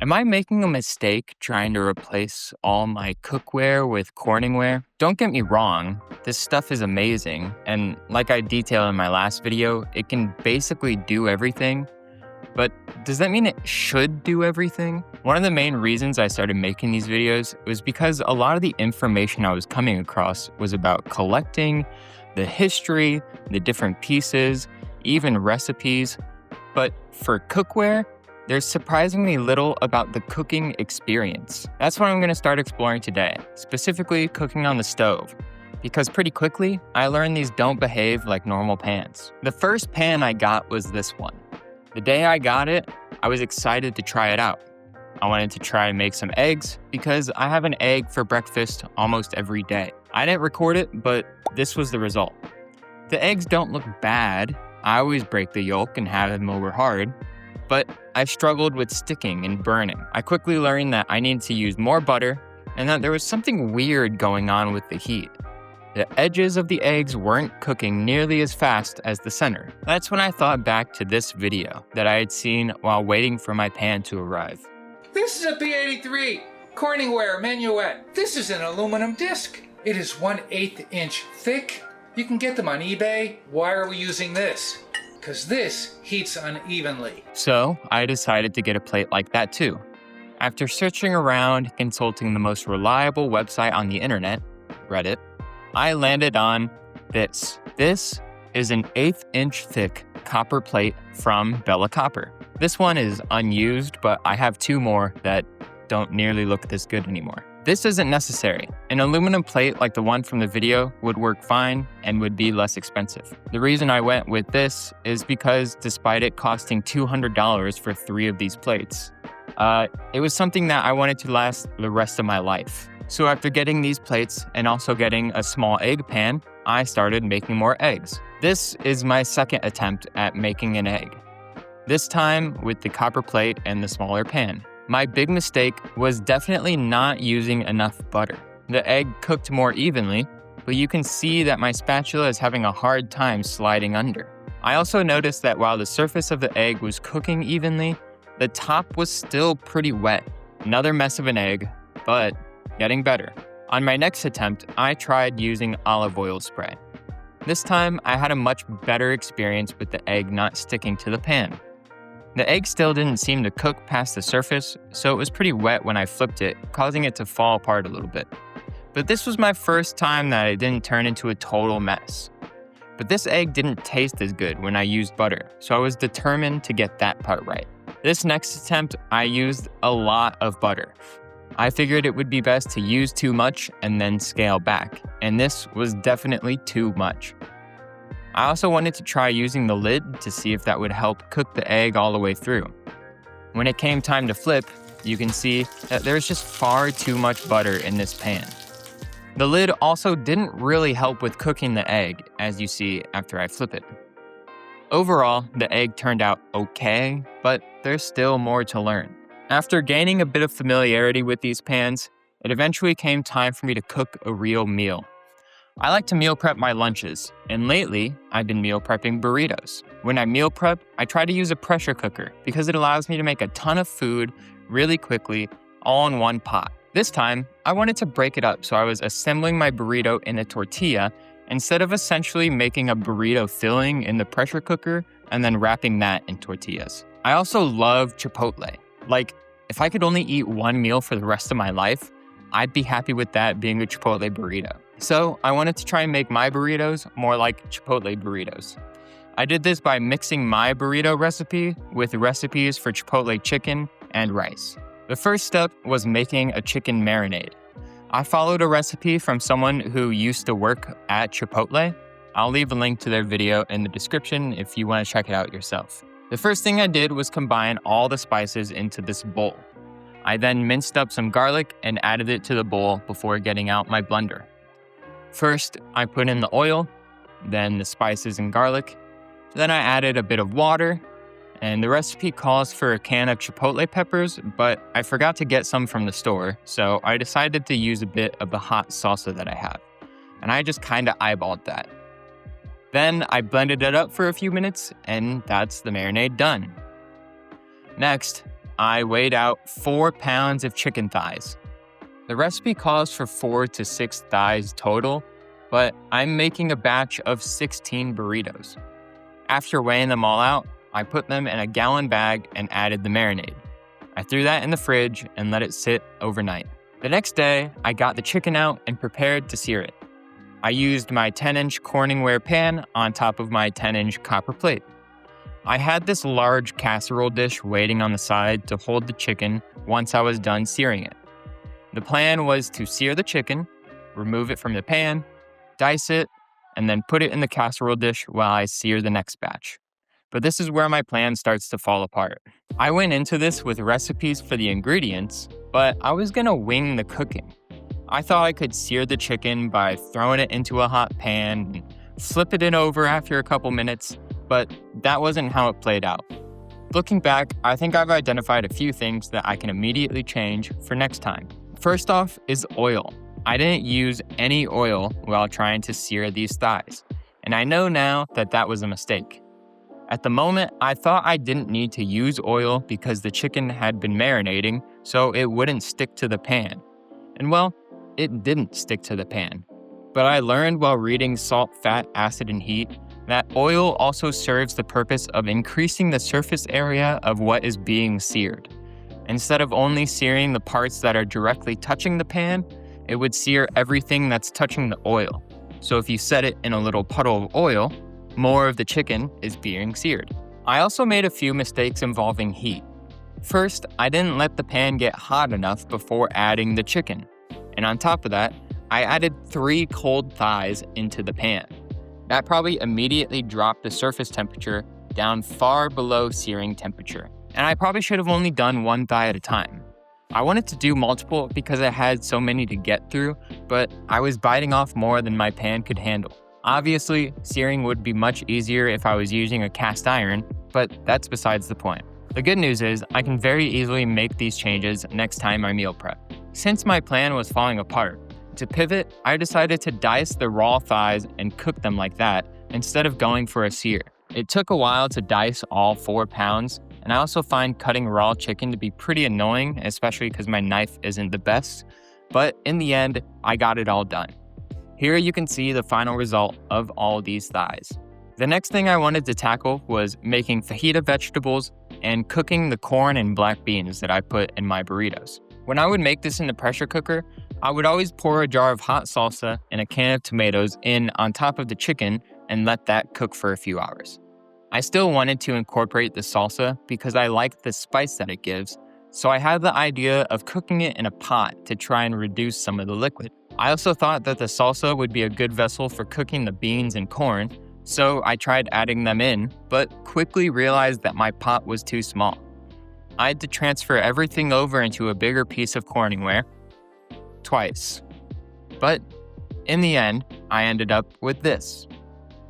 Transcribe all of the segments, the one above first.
Am I making a mistake trying to replace all my cookware with CorningWare? Don't get me wrong, this stuff is amazing, and like I detailed in my last video, it can basically do everything. But does that mean it should do everything? One of the main reasons I started making these videos was because a lot of the information I was coming across was about collecting, the history, the different pieces, even recipes. But for cookware, there's surprisingly little about the cooking experience. That's what I'm going to start exploring today, specifically cooking on the stove. Because pretty quickly, I learned these don't behave like normal pans. The first pan I got was this one. The day I got it, I was excited to try it out. I wanted to try and make some eggs because I have an egg for breakfast almost every day. I didn't record it, but this was the result. The eggs don't look bad. I always break the yolk and have them over hard, but I struggled with sticking and burning. I quickly learned that I needed to use more butter and that there was something weird going on with the heat. The edges of the eggs weren't cooking nearly as fast as the center. That's when I thought back to this video that I had seen while waiting for my pan to arrive. This is a B83 CorningWare Minuet. This is an aluminum disc. It is 1/8 inch thick. You can get them on eBay. Why are we using this? Because this heats unevenly. So I decided to get a plate like that too. After searching around, consulting the most reliable website on the internet, Reddit, I landed on this. This is an 1/8 inch thick copper plate from Bella Copper. This one is unused, but I have two more that don't nearly look this good anymore. This isn't necessary. An aluminum plate like the one from the video would work fine and would be less expensive. The reason I went with this is because despite it costing $200 for 3 of these plates, it was something that I wanted to last the rest of my life. So after getting these plates and also getting a small egg pan, I started making more eggs. This is my second attempt at making an egg. This time with the copper plate and the smaller pan. My big mistake was definitely not using enough butter. The egg cooked more evenly, but you can see that my spatula is having a hard time sliding under. I also noticed that while the surface of the egg was cooking evenly, the top was still pretty wet. Another mess of an egg, but getting better. On my next attempt, I tried using olive oil spray. This time, I had a much better experience with the egg not sticking to the pan. The egg still didn't seem to cook past the surface, so it was pretty wet when I flipped it, causing it to fall apart a little bit. But this was my first time that it didn't turn into a total mess. But this egg didn't taste as good when I used butter, so I was determined to get that part right. This next attempt, I used a lot of butter. I figured it would be best to use too much and then scale back, and this was definitely too much. I also wanted to try using the lid to see if that would help cook the egg all the way through. When it came time to flip, you can see that there's just far too much butter in this pan. The lid also didn't really help with cooking the egg, as you see after I flip it. Overall, the egg turned out okay, but there's still more to learn. After gaining a bit of familiarity with these pans, it eventually came time for me to cook a real meal. I like to meal prep my lunches, and lately, I've been meal prepping burritos. When I meal prep, I try to use a pressure cooker because it allows me to make a ton of food really quickly, all in one pot. This time, I wanted to break it up, so I was assembling my burrito in a tortilla instead of essentially making a burrito filling in the pressure cooker and then wrapping that in tortillas. I also love Chipotle. Like, if I could only eat one meal for the rest of my life, I'd be happy with that being a Chipotle burrito. So I wanted to try and make my burritos more like Chipotle burritos. I did this by mixing my burrito recipe with recipes for Chipotle chicken and rice. The first step was making a chicken marinade. I followed a recipe from someone who used to work at Chipotle. I'll leave a link to their video in the description if you want to check it out yourself. The first thing I did was combine all the spices into this bowl. I then minced up some garlic and added it to the bowl before getting out my blender. First, I put in the oil, then the spices and garlic. Then I added a bit of water, and the recipe calls for a can of Chipotle peppers, but I forgot to get some from the store, so I decided to use a bit of the hot salsa that I have. And I just kinda eyeballed that. Then I blended it up for a few minutes, and that's the marinade done. Next, I weighed out 4 pounds of chicken thighs. The recipe calls for 4 to 6 thighs total, but I'm making a batch of 16 burritos. After weighing them all out, I put them in a gallon bag and added the marinade. I threw that in the fridge and let it sit overnight. The next day, I got the chicken out and prepared to sear it. I used my 10-inch CorningWare pan on top of my 10-inch copper plate. I had this large casserole dish waiting on the side to hold the chicken once I was done searing it. The plan was to sear the chicken, remove it from the pan, dice it, and then put it in the casserole dish while I sear the next batch. But this is where my plan starts to fall apart. I went into this with recipes for the ingredients, but I was gonna wing the cooking. I thought I could sear the chicken by throwing it into a hot pan and flipping it over after a couple minutes, but that wasn't how it played out. Looking back, I think I've identified a few things that I can immediately change for next time. First off is oil. I didn't use any oil while trying to sear these thighs, and I know now that that was a mistake. At the moment, I thought I didn't need to use oil because the chicken had been marinating, so it wouldn't stick to the pan. And well, it didn't stick to the pan. But I learned while reading Salt, Fat, Acid, and Heat that oil also serves the purpose of increasing the surface area of what is being seared. Instead of only searing the parts that are directly touching the pan, it would sear everything that's touching the oil. So if you set it in a little puddle of oil, more of the chicken is being seared. I also made a few mistakes involving heat. First, I didn't let the pan get hot enough before adding the chicken. And on top of that, I added 3 cold thighs into the pan. That probably immediately dropped the surface temperature down far below searing temperature. And I probably should have only done 1 thigh at a time. I wanted to do multiple because I had so many to get through, but I was biting off more than my pan could handle. Obviously, searing would be much easier if I was using a cast iron, but that's besides the point. The good news is I can very easily make these changes next time I meal prep. Since my plan was falling apart, to pivot, I decided to dice the raw thighs and cook them like that instead of going for a sear. It took a while to dice all 4 pounds, and I also find cutting raw chicken to be pretty annoying, especially because my knife isn't the best, but in the end, I got it all done. Here you can see the final result of all these thighs. The next thing I wanted to tackle was making fajita vegetables and cooking the corn and black beans that I put in my burritos. When I would make this in the pressure cooker, I would always pour a jar of hot salsa and a can of tomatoes in on top of the chicken and let that cook for a few hours. I still wanted to incorporate the salsa because I liked the spice that it gives, so I had the idea of cooking it in a pot to try and reduce some of the liquid. I also thought that the salsa would be a good vessel for cooking the beans and corn, so I tried adding them in, but quickly realized that my pot was too small. I had to transfer everything over into a bigger piece of CorningWare twice. But in the end, I ended up with this.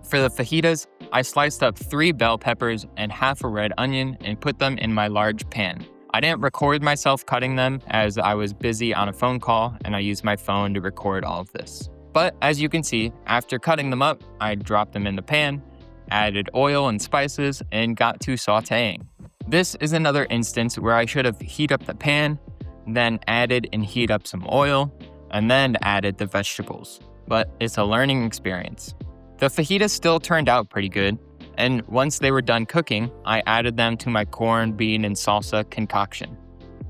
For the fajitas, I sliced up 3 bell peppers and half a red onion and put them in my large pan. I didn't record myself cutting them as I was busy on a phone call and I used my phone to record all of this. But as you can see, after cutting them up, I dropped them in the pan, added oil and spices, and got to sauteing. This is another instance where I should have heated up the pan, then added and heat up some oil, and then added the vegetables. But it's a learning experience. The fajitas still turned out pretty good, and once they were done cooking, I added them to my corn, bean, and salsa concoction.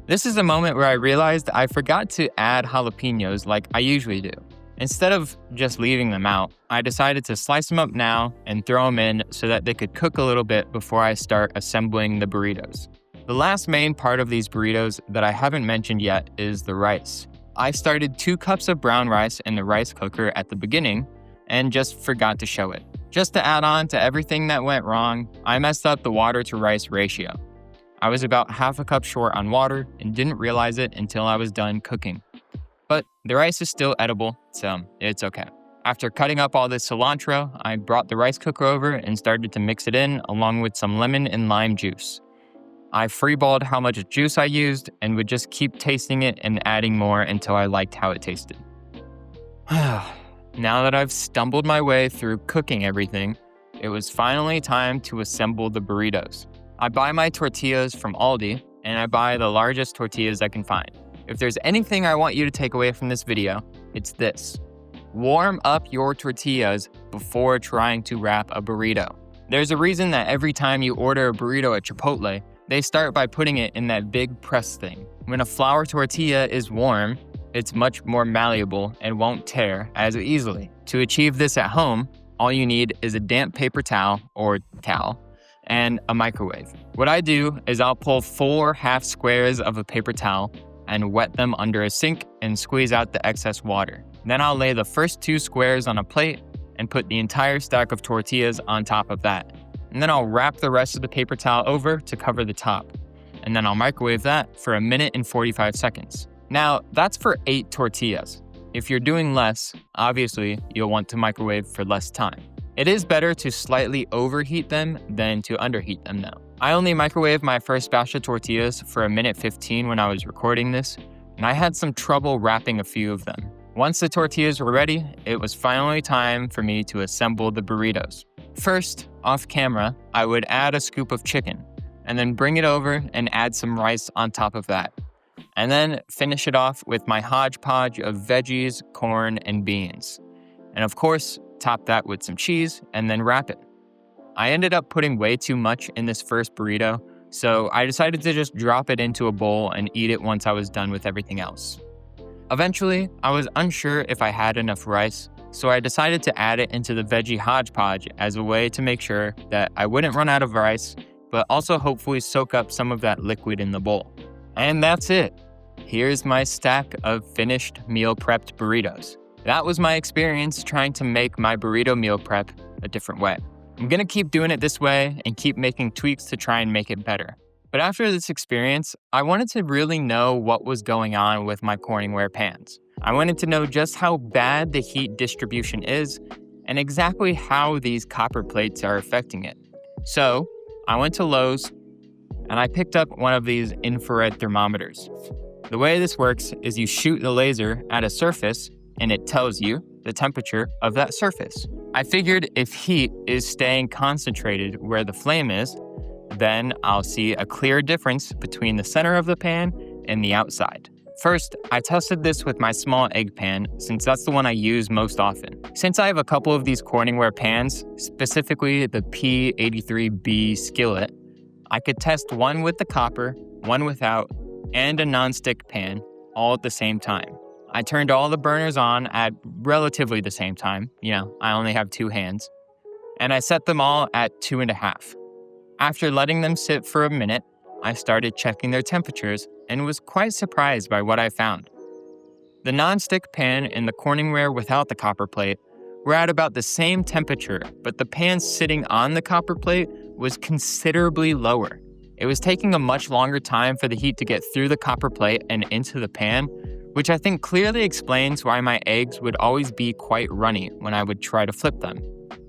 This is a moment where I realized I forgot to add jalapenos like I usually do. Instead of just leaving them out, I decided to slice them up now and throw them in so that they could cook a little bit before I start assembling the burritos. The last main part of these burritos that I haven't mentioned yet is the rice. I started 2 cups of brown rice in the rice cooker at the beginning and just forgot to show it. Just to add on to everything that went wrong, I messed up the water to rice ratio. I was about half a cup short on water and didn't realize it until I was done cooking. But the rice is still edible, so it's okay. After cutting up all this cilantro, I brought the rice cooker over and started to mix it in along with some lemon and lime juice. I freeballed how much juice I used and would just keep tasting it and adding more until I liked how it tasted. Now that I've stumbled my way through cooking everything, it was finally time to assemble the burritos. I buy my tortillas from Aldi, and I buy the largest tortillas I can find. If there's anything I want you to take away from this video, it's this. Warm up your tortillas before trying to wrap a burrito. There's a reason that every time you order a burrito at Chipotle, they start by putting it in that big press thing. When a flour tortilla is warm, it's much more malleable and won't tear as easily. To achieve this at home, all you need is a damp paper towel or towel and a microwave. What I do is I'll pull 4 half squares of a paper towel and wet them under a sink and squeeze out the excess water. Then I'll lay the first 2 squares on a plate and put the entire stack of tortillas on top of that. And then I'll wrap the rest of the paper towel over to cover the top. And then I'll microwave that for 1 minute and 45 seconds. Now, that's for 8 tortillas. If you're doing less, obviously, you'll want to microwave for less time. It is better to slightly overheat them than to underheat them though. I only microwaved my first batch of tortillas for 1 minute 15 when I was recording this, and I had some trouble wrapping a few of them. Once the tortillas were ready, it was finally time for me to assemble the burritos. First, off camera, I would add a scoop of chicken, and then bring it over and add some rice on top of that. And then finish it off with my hodgepodge of veggies, corn, and beans. And of course, top that with some cheese and then wrap it. I ended up putting way too much in this first burrito, so I decided to just drop it into a bowl and eat it once I was done with everything else. Eventually, I was unsure if I had enough rice, so I decided to add it into the veggie hodgepodge as a way to make sure that I wouldn't run out of rice, but also hopefully soak up some of that liquid in the bowl. And that's it. Here's my stack of finished meal prepped burritos. That was my experience trying to make my burrito meal prep a different way. I'm gonna keep doing it this way and keep making tweaks to try and make it better. But after this experience, I wanted to really know what was going on with my CorningWare pans. I wanted to know just how bad the heat distribution is and exactly how these copper plates are affecting it. So I went to Lowe's and I picked up one of these infrared thermometers. The way this works is you shoot the laser at a surface and it tells you the temperature of that surface. I figured if heat is staying concentrated where the flame is, then I'll see a clear difference between the center of the pan and the outside. First, I tested this with my small egg pan since that's the one I use most often. Since I have a couple of these CorningWare pans, specifically the P83B skillet, I could test one with the copper, one without, and a nonstick pan all at the same time. I turned all the burners on at relatively the same time. I only have 2 hands. And I set them all at 2.5. After letting them sit for a minute, I started checking their temperatures and was quite surprised by what I found. The nonstick pan and the CorningWare without the copper plate were at about the same temperature, but the pan sitting on the copper plate was considerably lower. It was taking a much longer time for the heat to get through the copper plate and into the pan, which I think clearly explains why my eggs would always be quite runny when I would try to flip them.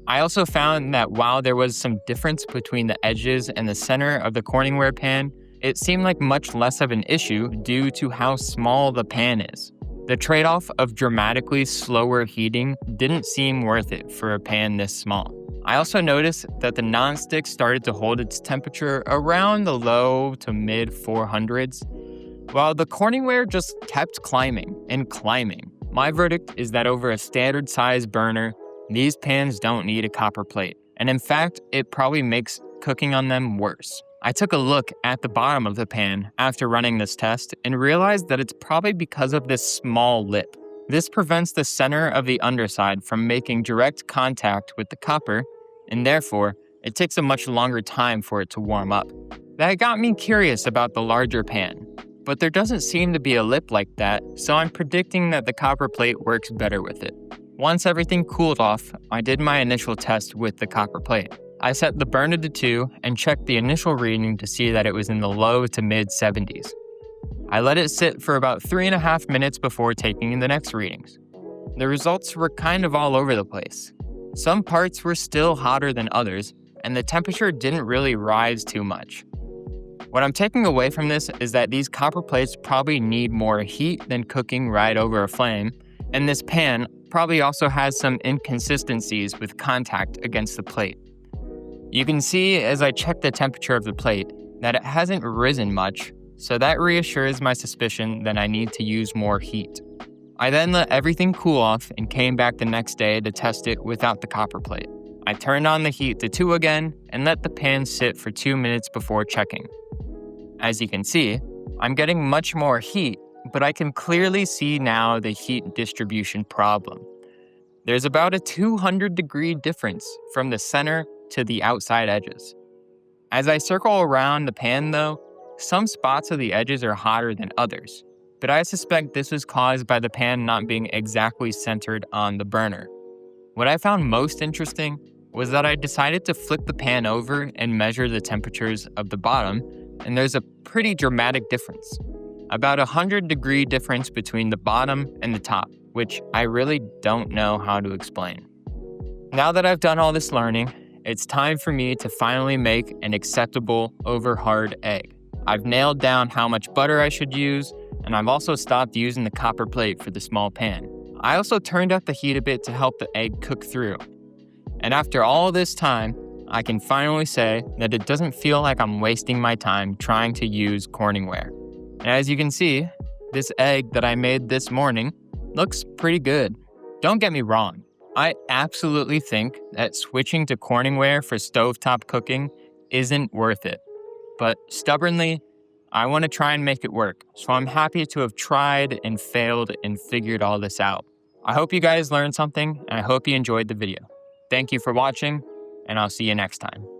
I also found that while there was some difference between the edges and the center of the CorningWare pan, it seemed like much less of an issue due to how small the pan is. The trade-off of dramatically slower heating didn't seem worth it for a pan this small. I also noticed that the nonstick started to hold its temperature around the low to mid 400s, while the CorningWare just kept climbing and climbing. My verdict is that over a standard size burner, these pans don't need a copper plate, and in fact, it probably makes cooking on them worse. I took a look at the bottom of the pan after running this test and realized that it's probably because of this small lip. This prevents the center of the underside from making direct contact with the copper, and therefore, it takes a much longer time for it to warm up. That got me curious about the larger pan, but there doesn't seem to be a lip like that, so I'm predicting that the copper plate works better with it. Once everything cooled off, I did my initial test with the copper plate. I set the burner to 2 and checked the initial reading to see that it was in the low to mid 70s. I let it sit for about 3.5 minutes before taking the next readings. The results were kind of all over the place. Some parts were still hotter than others, and the temperature didn't really rise too much. What I'm taking away from this is that these copper plates probably need more heat than cooking right over a flame, and this pan probably also has some inconsistencies with contact against the plate. You can see as I check the temperature of the plate that it hasn't risen much, so that reassures my suspicion that I need to use more heat. I then let everything cool off and came back the next day to test it without the copper plate. I turned on the heat to 2 again and let the pan sit for 2 minutes before checking. As you can see, I'm getting much more heat, but I can clearly see now the heat distribution problem. There's about a 200-degree difference from the center to the outside edges. As I circle around the pan though, some spots of the edges are hotter than others, but I suspect this was caused by the pan not being exactly centered on the burner. What I found most interesting was that I decided to flip the pan over and measure the temperatures of the bottom, and there's a pretty dramatic difference. About a 100-degree difference between the bottom and the top, which I really don't know how to explain. Now that I've done all this learning, it's time for me to finally make an acceptable over-hard egg. I've nailed down how much butter I should use, and I've also stopped using the copper plate for the small pan. I also turned up the heat a bit to help the egg cook through. And after all this time, I can finally say that it doesn't feel like I'm wasting my time trying to use CorningWare. And as you can see, this egg that I made this morning looks pretty good. Don't get me wrong, I absolutely think that switching to CorningWare for stovetop cooking isn't worth it. But stubbornly, I want to try and make it work, so I'm happy to have tried and failed and figured all this out. I hope you guys learned something, and I hope you enjoyed the video. Thank you for watching, and I'll see you next time.